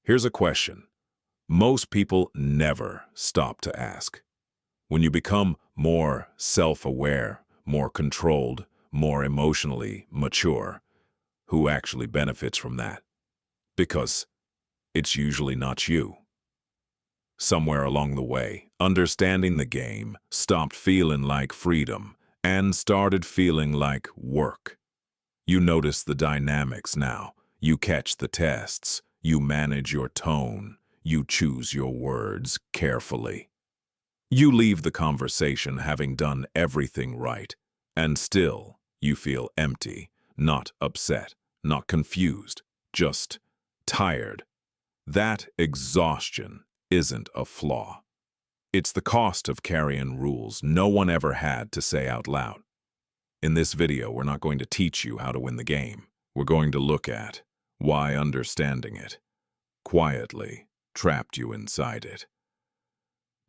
Here's a question most people never stop to ask. When you become more self-aware, more controlled, more emotionally mature, who actually benefits from that? Because it's usually not you. Somewhere along the way, understanding the game stopped feeling like freedom and started feeling like work. You notice the dynamics now. You catch the tests. You manage your tone. You choose your words carefully. You leave the conversation having done everything right, and still you feel empty, not upset, not confused, just tired. That exhaustion isn't a flaw. It's the cost of carrying rules no one ever had to say out loud. In this video, we're not going to teach you how to win the game. We're going to look at why understanding it quietly trapped you inside it.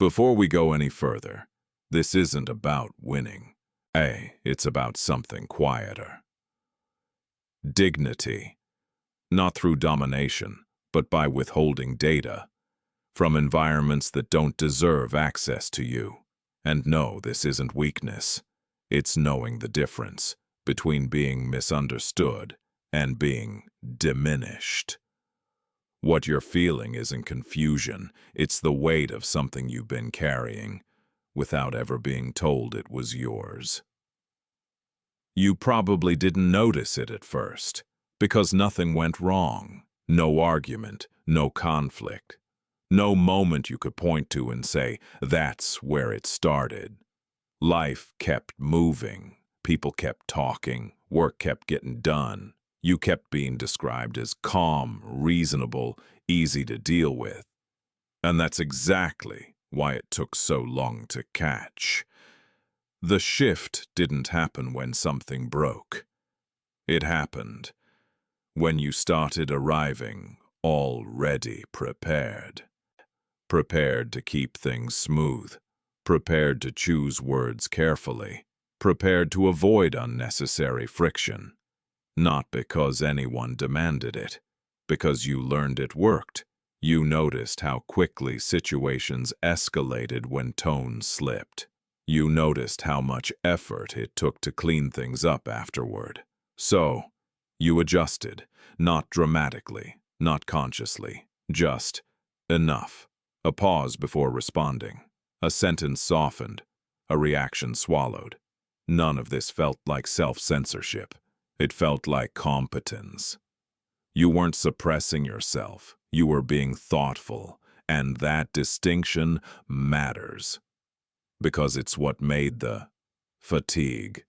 Before we go any further, this isn't about winning. It's about something quieter. Dignity. Not through domination, but by withholding data from environments that don't deserve access to you. And no, this isn't weakness. It's knowing the difference between being misunderstood and being diminished. What you're feeling isn't confusion, it's the weight of something you've been carrying without ever being told it was yours. You probably didn't notice it at first, because nothing went wrong. No argument, no conflict, no moment you could point to and say, that's where it started. Life kept moving, people kept talking, work kept getting done. You kept being described as calm, reasonable, easy to deal with. And that's exactly why it took so long to catch. The shift didn't happen when something broke. It happened when you started arriving already prepared. Prepared to keep things smooth. Prepared to choose words carefully. Prepared to avoid unnecessary friction. Not because anyone demanded it, because you learned it worked. You noticed how quickly situations escalated when tone slipped. You noticed how much effort it took to clean things up afterward. So, you adjusted, not dramatically, not consciously, just enough. A pause before responding. A sentence softened. A reaction swallowed. None of this felt like self-censorship. It felt like competence. You weren't suppressing yourself. You were being thoughtful, and that distinction matters. Because it's what made the fatigue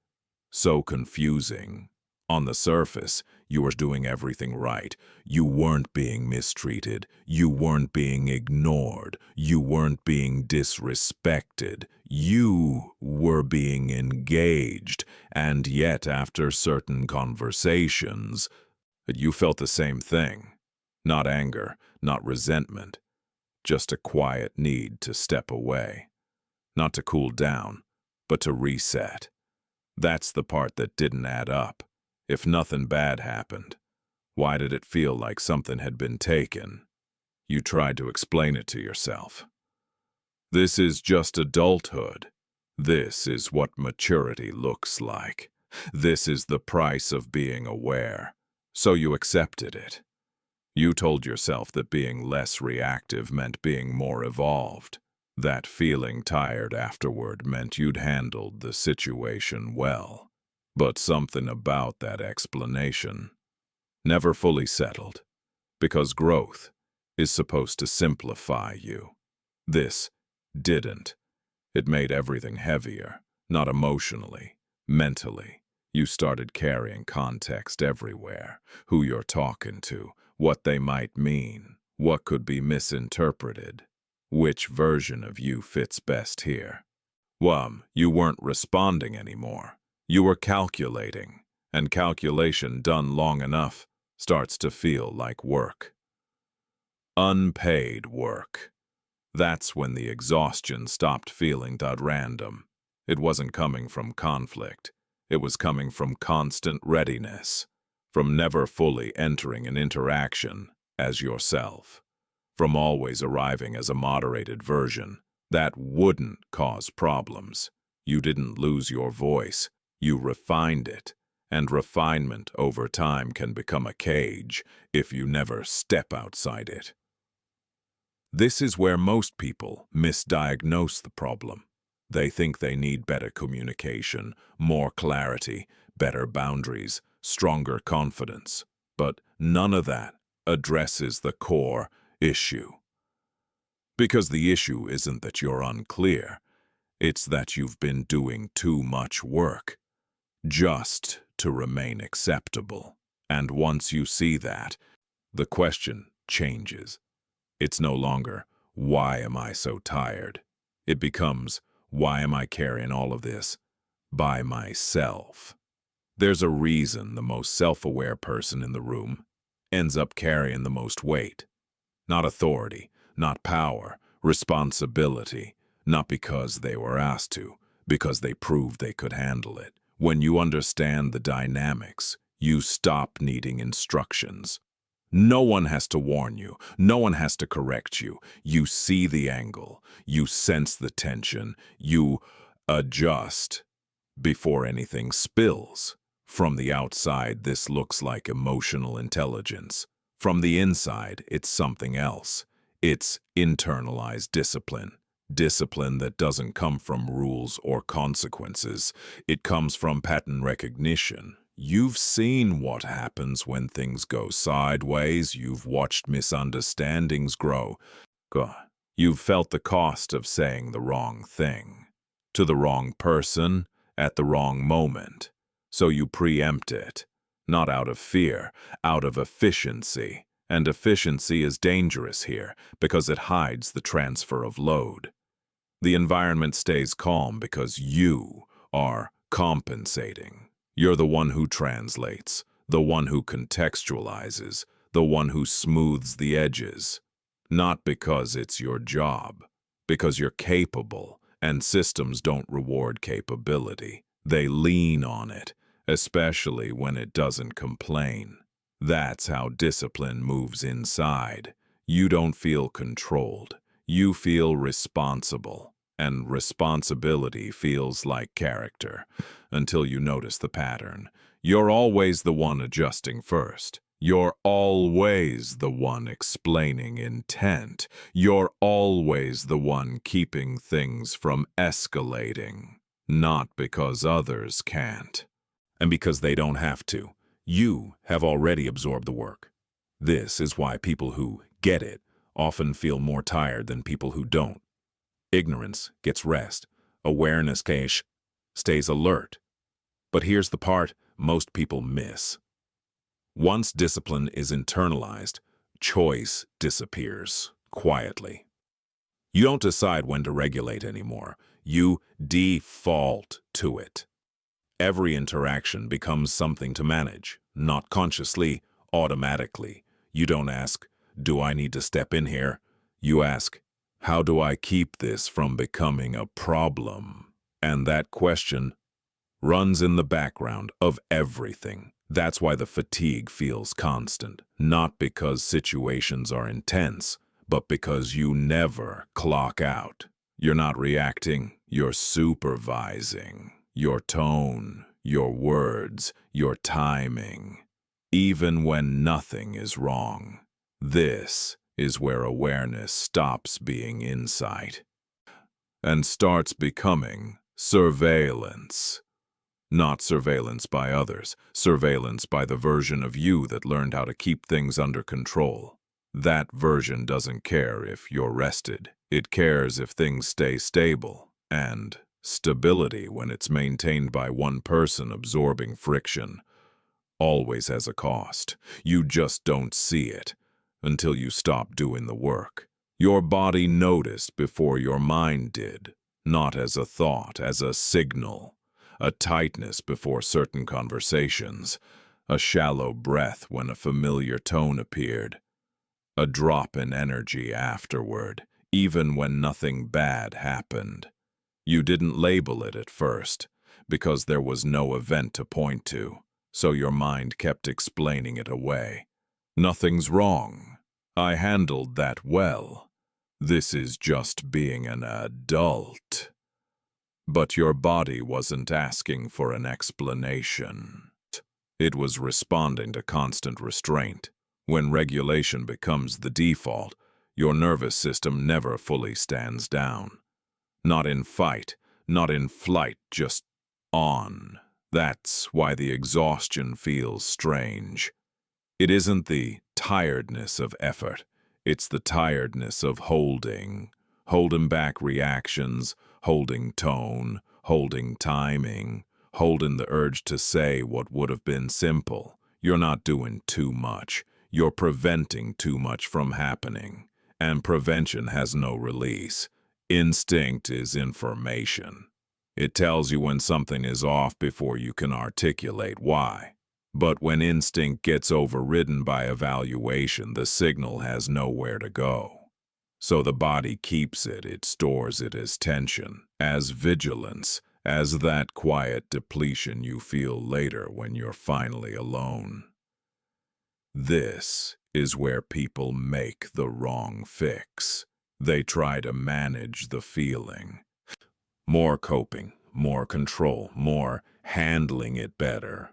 so confusing. On the surface, you were doing everything right. You weren't being mistreated. You weren't being ignored. You weren't being disrespected. You were being engaged. And yet, after certain conversations, you felt the same thing. Not anger, not resentment. Just a quiet need to step away. Not to cool down, but to reset. That's the part that didn't add up. If nothing bad happened, why did it feel like something had been taken? You tried to explain it to yourself. This is just adulthood. This is what maturity looks like. This is the price of being aware. So you accepted it. You told yourself that being less reactive meant being more evolved. That feeling tired afterward meant you'd handled the situation well. But something about that explanation never fully settled, because growth is supposed to simplify you. This didn't. It made everything heavier, not emotionally, mentally. You started carrying context everywhere, who you're talking to, what they might mean, what could be misinterpreted, which version of you fits best here. You weren't responding anymore. You were calculating, and calculation done long enough starts to feel like work. Unpaid work. That's when the exhaustion stopped feeling random. It wasn't coming from conflict. It was coming from constant readiness, from never fully entering an interaction as yourself. from always arriving as a moderated version that wouldn't cause problems. You didn't lose your voice, you refined it, and refinement over time can become a cage if you never step outside it. This is where most people misdiagnose the problem. They think they need better communication, more clarity, better boundaries, stronger confidence. But none of that addresses the core issue. Because the issue isn't that you're unclear, it's that you've been doing too much work just to remain acceptable. And once you see that, the question changes. It's no longer, why am I so tired? It becomes, why am I carrying all of this by myself? There's a reason the most self-aware person in the room ends up carrying the most weight. Not authority, not power, responsibility, not because they were asked to, because they proved they could handle it. When you understand the dynamics, you stop needing instructions. No one has to warn you. No one has to correct you. You see the angle. You sense the tension. You adjust before anything spills. From the outside, this looks like emotional intelligence. From the inside, it's something else. It's internalized discipline. Discipline that doesn't come from rules or consequences. It comes from pattern recognition. You've seen what happens when things go sideways. You've watched misunderstandings grow. You've felt the cost of saying the wrong thing to the wrong person at the wrong moment. So you preempt it, not out of fear, out of efficiency. And efficiency is dangerous here because it hides the transfer of load. The environment stays calm because you are compensating. You're the one who translates, the one who contextualizes, the one who smooths the edges. Not because it's your job, because you're capable, and systems don't reward capability. They lean on it, especially when it doesn't complain. That's how discipline moves inside. You don't feel controlled. You feel responsible. And responsibility feels like character, until you notice the pattern. You're always the one adjusting first. You're always the one explaining intent. You're always the one keeping things from escalating. Not because others can't, and because they don't have to. You have already absorbed the work. This is why people who get it often feel more tired than people who don't. Ignorance gets rest. Awareness stays alert. But here's the part most people miss. Once discipline is internalized, choice disappears quietly. You don't decide when to regulate anymore. You default to it. Every interaction becomes something to manage, not consciously, automatically. You don't ask, do I need to step in here? You ask, how do I keep this from becoming a problem? And that question runs in the background of everything. That's why the fatigue feels constant, not because situations are intense, but because you never clock out. You're not reacting, you're supervising. Your tone, your words, your timing, even when nothing is wrong. This is where awareness stops being insight and starts becoming surveillance. Not surveillance by others, surveillance by the version of you that learned how to keep things under control. That version doesn't care if you're rested. It cares if things stay stable, and stability, when it's maintained by one person absorbing friction, always has a cost. You just don't see it until you stop doing the work. Your body noticed before your mind did, not as a thought, as a signal. A tightness before certain conversations, a shallow breath when a familiar tone appeared, a drop in energy afterward, even when nothing bad happened. You didn't label it at first, because there was no event to point to, so your mind kept explaining it away. Nothing's wrong. I handled that well. This is just being an adult. But your body wasn't asking for an explanation. It was responding to constant restraint. When regulation becomes the default, your nervous system never fully stands down. Not in fight, not in flight, just on. That's why the exhaustion feels strange. It isn't the tiredness of effort, it's the tiredness of holding back reactions, holding tone, holding timing, holding the urge to say what would have been simple. You're not doing too much. You're preventing too much from happening. And prevention has no release. Instinct is information. It tells you when something is off before you can articulate why. But when instinct gets overridden by evaluation, the signal has nowhere to go. So the body keeps it, it stores it as tension, as vigilance, as that quiet depletion you feel later when you're finally alone. This is where people make the wrong fix. They try to manage the feeling. More coping, more control, more handling it better.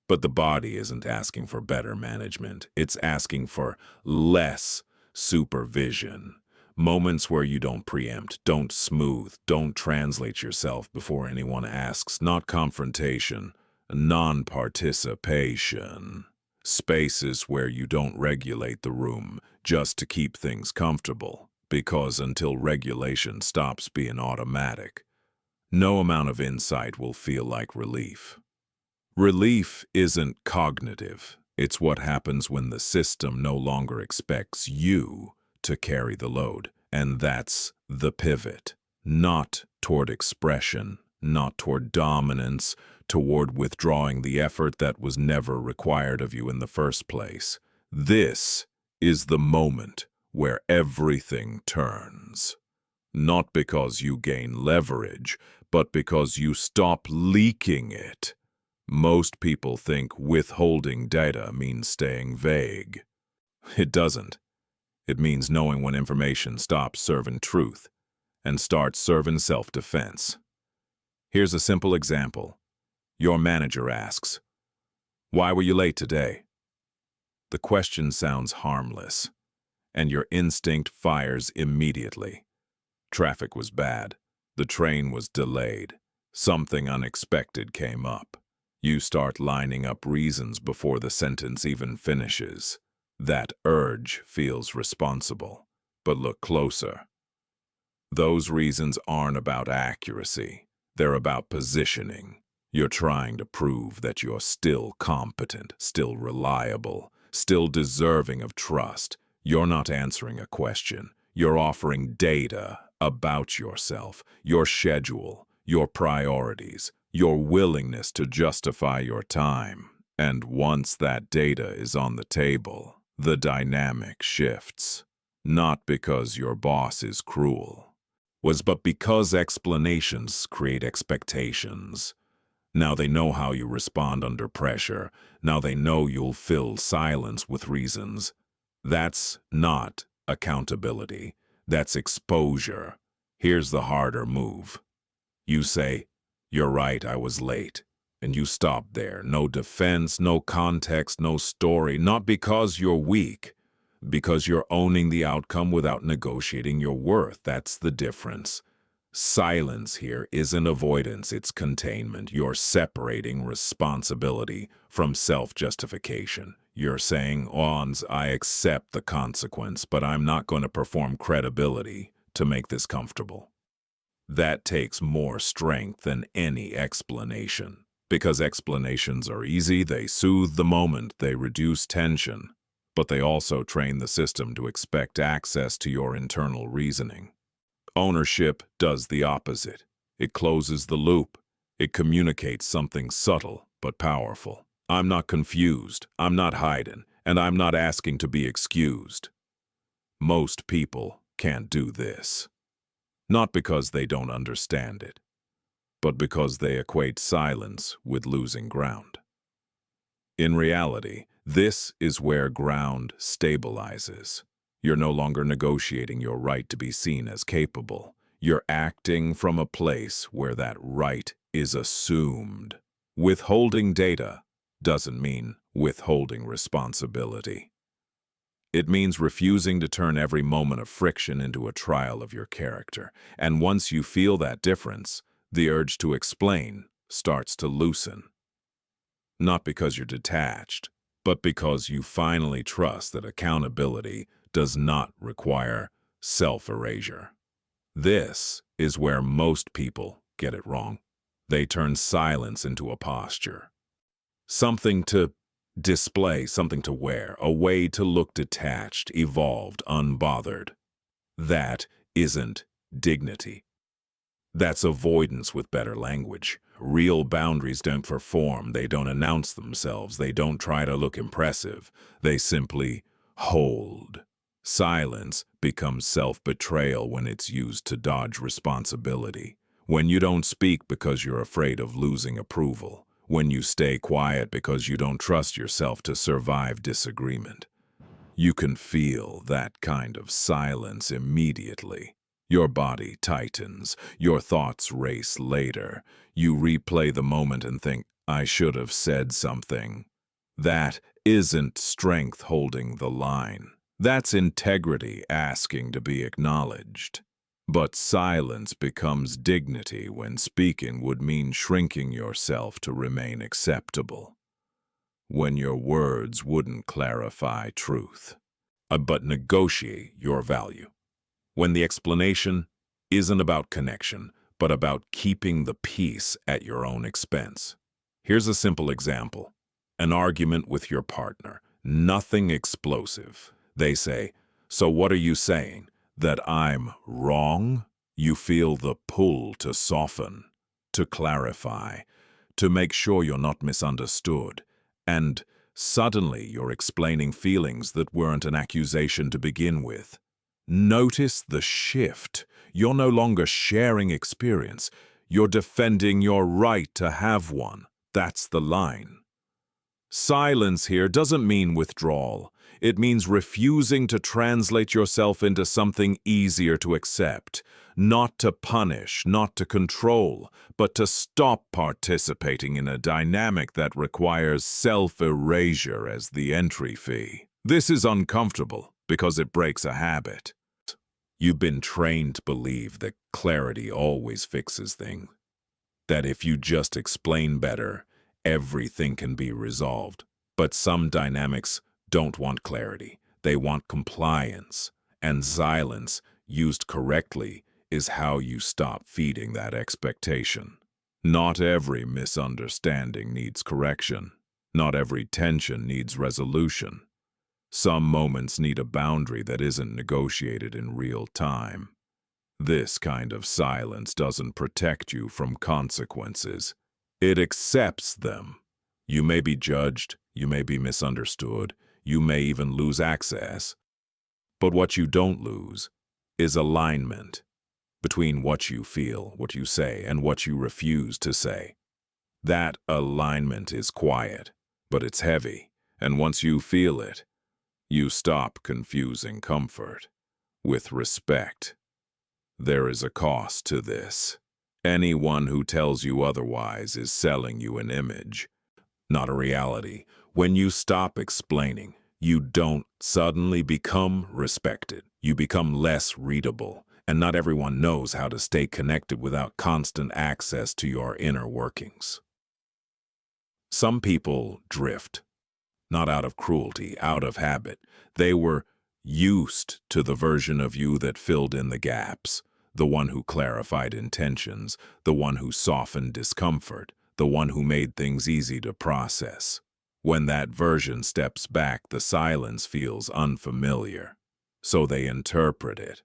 But the body isn't asking for better management. It's asking for less supervision. Moments where you don't preempt, don't smooth, don't translate yourself before anyone asks. Not confrontation, non-participation. Spaces where you don't regulate the room just to keep things comfortable. Because until regulation stops being automatic, no amount of insight will feel like relief. Relief isn't cognitive. It's what happens when the system no longer expects you to carry the load. And that's the pivot. Not toward expression, not toward dominance, toward withdrawing the effort that was never required of you in the first place. This is the moment where everything turns. Not because you gain leverage, but because you stop leaking it. Most people think withholding data means staying vague. It doesn't. It means knowing when information stops serving truth and starts serving self-defense. Here's a simple example. Your manager asks, "Why were you late today?" The question sounds harmless, and your instinct fires immediately. Traffic was bad. The train was delayed. Something unexpected came up. You start lining up reasons before the sentence even finishes. That urge feels responsible. But look closer. Those reasons aren't about accuracy. They're about positioning. You're trying to prove that you're still competent, still reliable, still deserving of trust. You're not answering a question. You're offering data about yourself, your schedule, your priorities, your willingness to justify your time. And once that data is on the table, the dynamic shifts. Not because your boss is cruel, but because explanations create expectations. Now they know how you respond under pressure. Now they know you'll fill silence with reasons. That's not accountability. That's exposure. Here's the harder move. You say, "You're right, I was late." And you stop there. No defense, no context, no story. Not because you're weak, because you're owning the outcome without negotiating your worth. That's the difference. Silence here isn't avoidance, it's containment. You're separating responsibility from self-justification. You're saying, I accept the consequence, but I'm not going to perform credibility to make this comfortable. That takes more strength than any explanation. Because explanations are easy, they soothe the moment, they reduce tension. But they also train the system to expect access to your internal reasoning. Ownership does the opposite. It closes the loop. It communicates something subtle but powerful. I'm not confused, I'm not hiding, and I'm not asking to be excused. Most people can't do this. Not because they don't understand it, but because they equate silence with losing ground. In reality, this is where ground stabilizes. You're no longer negotiating your right to be seen as capable. You're acting from a place where that right is assumed. Withholding data doesn't mean withholding responsibility. It means refusing to turn every moment of friction into a trial of your character. And once you feel that difference, the urge to explain starts to loosen. Not because you're detached, but because you finally trust that accountability does not require self-erasure. This is where most people get it wrong. They turn silence into a posture. Something to display, something to wear, a way to look detached, evolved, unbothered. That isn't dignity. That's avoidance with better language. Real boundaries don't perform, they don't announce themselves, they don't try to look impressive. They simply hold. Silence becomes self-betrayal when it's used to dodge responsibility. When you don't speak because you're afraid of losing approval. When you stay quiet because you don't trust yourself to survive disagreement. You can feel that kind of silence immediately. Your body tightens, your thoughts race later. You replay the moment and think, I should have said something. That isn't strength holding the line. That's integrity asking to be acknowledged. But silence becomes dignity when speaking would mean shrinking yourself to remain acceptable. When your words wouldn't clarify truth, but negotiate your value. When the explanation isn't about connection, but about keeping the peace at your own expense. Here's a simple example. An argument with your partner. Nothing explosive. They say, so what are you saying? That I'm wrong? You feel the pull to soften, to clarify, to make sure you're not misunderstood. And suddenly you're explaining feelings that weren't an accusation to begin with. Notice the shift. You're no longer sharing experience. You're defending your right to have one. That's the line. Silence here doesn't mean withdrawal. It means refusing to translate yourself into something easier to accept. Not to punish, not to control, but to stop participating in a dynamic that requires self-erasure as the entry fee. This is uncomfortable because it breaks a habit. You've been trained to believe that clarity always fixes things. That if you just explain better, everything can be resolved. But some dynamics don't want clarity. They want compliance. And silence, used correctly, is how you stop feeding that expectation. Not every misunderstanding needs correction. Not every tension needs resolution. Some moments need a boundary that isn't negotiated in real time. This kind of silence doesn't protect you from consequences. It accepts them. You may be judged, you may be misunderstood, you may even lose access. But what you don't lose is alignment between what you feel, what you say, and what you refuse to say. That alignment is quiet, but it's heavy, and once you feel it, you stop confusing comfort with respect. There is a cost to this. Anyone who tells you otherwise is selling you an image, not a reality. When you stop explaining, you don't suddenly become respected. You become less readable, and not everyone knows how to stay connected without constant access to your inner workings. Some people drift, not out of cruelty, out of habit. They were used to the version of you that filled in the gaps, the one who clarified intentions, the one who softened discomfort, the one who made things easy to process. When that version steps back, the silence feels unfamiliar, so they interpret it,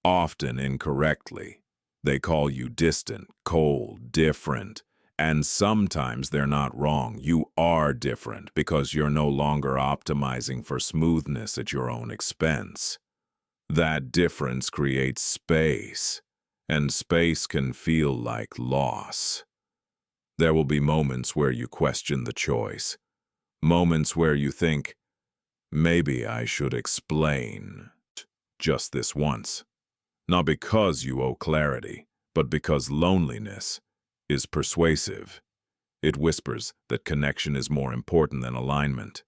often incorrectly. They call you distant, cold, different, and sometimes they're not wrong. You are different because you're no longer optimizing for smoothness at your own expense. That difference creates space, and space can feel like loss. There will be moments where you question the choice, Moments where you think, maybe I should explain just this once. Not because you owe clarity, but because loneliness is persuasive. It whispers that connection is more important than alignment,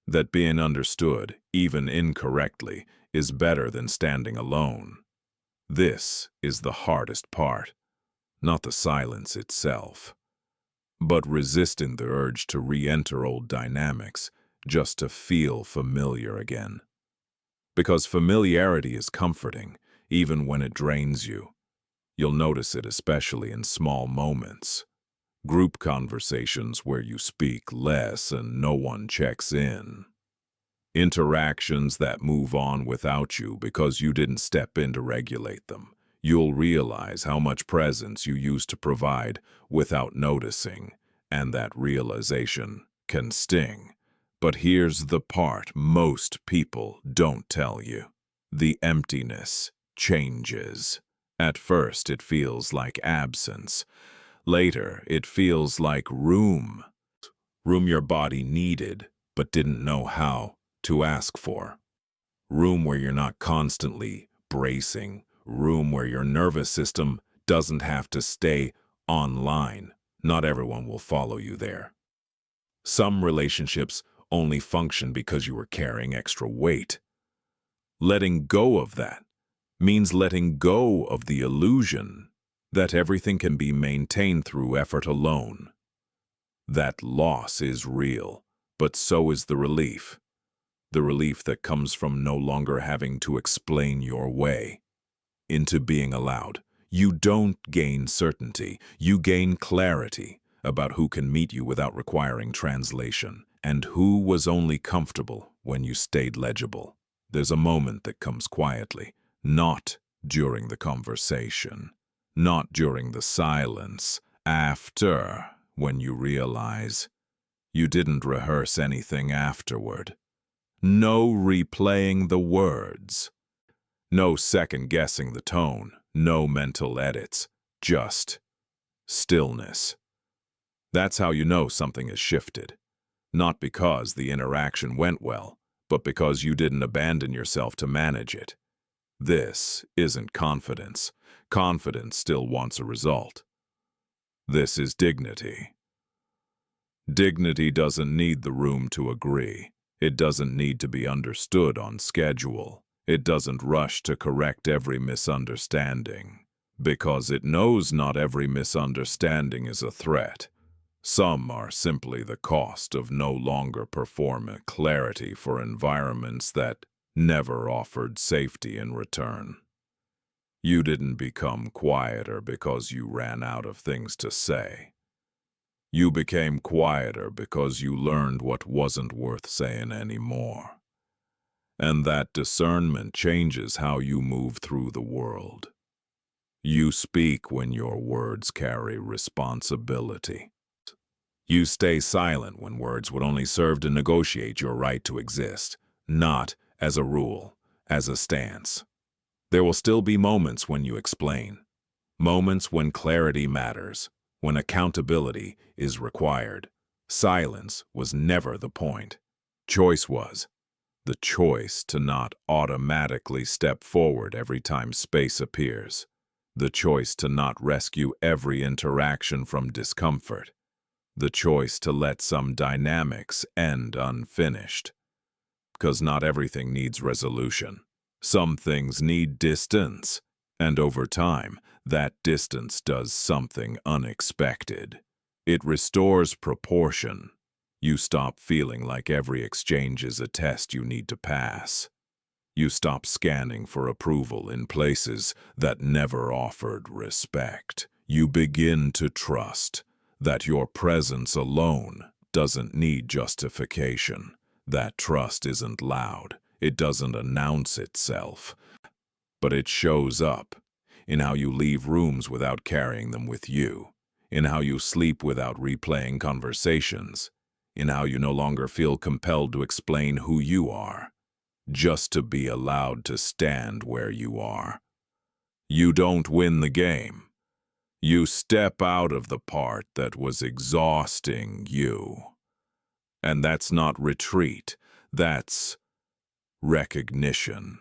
that being understood, even incorrectly, is better than standing alone. This is the hardest part, not the silence itself, but resisting the urge to re-enter old dynamics just to feel familiar again. Because familiarity is comforting, even when it drains you. You'll notice it especially in small moments. Group conversations where you speak less and no one checks in. Interactions that move on without you because you didn't step in to regulate them. You'll realize how much presence you used to provide without noticing, and that realization can sting. But here's the part most people don't tell you. The emptiness changes. At first, it feels like absence. Later, it feels like room. Room your body needed, but didn't know how to ask for. Room where you're not constantly bracing. Room where your nervous system doesn't have to stay online. Not everyone will follow you there. Some relationships only function because you were carrying extra weight. Letting go of that means letting go of the illusion that everything can be maintained through effort alone. That loss is real, but so is the relief. The relief that comes from no longer having to explain your way into being allowed. You don't gain certainty, you gain clarity about who can meet you without requiring translation, and who was only comfortable when you stayed legible. There's a moment that comes quietly, not during the conversation, not during the silence, after, when you realize you didn't rehearse anything afterward. No replaying the words. No second-guessing the tone. No mental edits. Just stillness. That's how you know something has shifted. Not because the interaction went well, but because you didn't abandon yourself to manage it. This isn't confidence. Confidence still wants a result. This is dignity. Dignity doesn't need the room to agree. It doesn't need to be understood on schedule. It doesn't rush to correct every misunderstanding, because it knows not every misunderstanding is a threat. Some are simply the cost of no longer performing clarity for environments that never offered safety in return. You didn't become quieter because you ran out of things to say. You became quieter because you learned what wasn't worth saying anymore. And that discernment changes how you move through the world. You speak when your words carry responsibility. You stay silent when words would only serve to negotiate your right to exist, not as a rule, as a stance. There will still be moments when you explain, moments when clarity matters, when accountability is required. Silence was never the point. Choice was. The choice to not automatically step forward every time space appears. The choice to not rescue every interaction from discomfort. The choice to let some dynamics end unfinished. Because not everything needs resolution. Some things need distance, and over time, that distance does something unexpected. It restores proportion. You stop feeling like every exchange is a test you need to pass. You stop scanning for approval in places that never offered respect. You begin to trust that your presence alone doesn't need justification. That trust isn't loud. It doesn't announce itself. But it shows up in how you leave rooms without carrying them with you, in how you sleep without replaying conversations, in how you no longer feel compelled to explain who you are, just to be allowed to stand where you are. You don't win the game. You step out of the part that was exhausting you. And that's not retreat, that's recognition.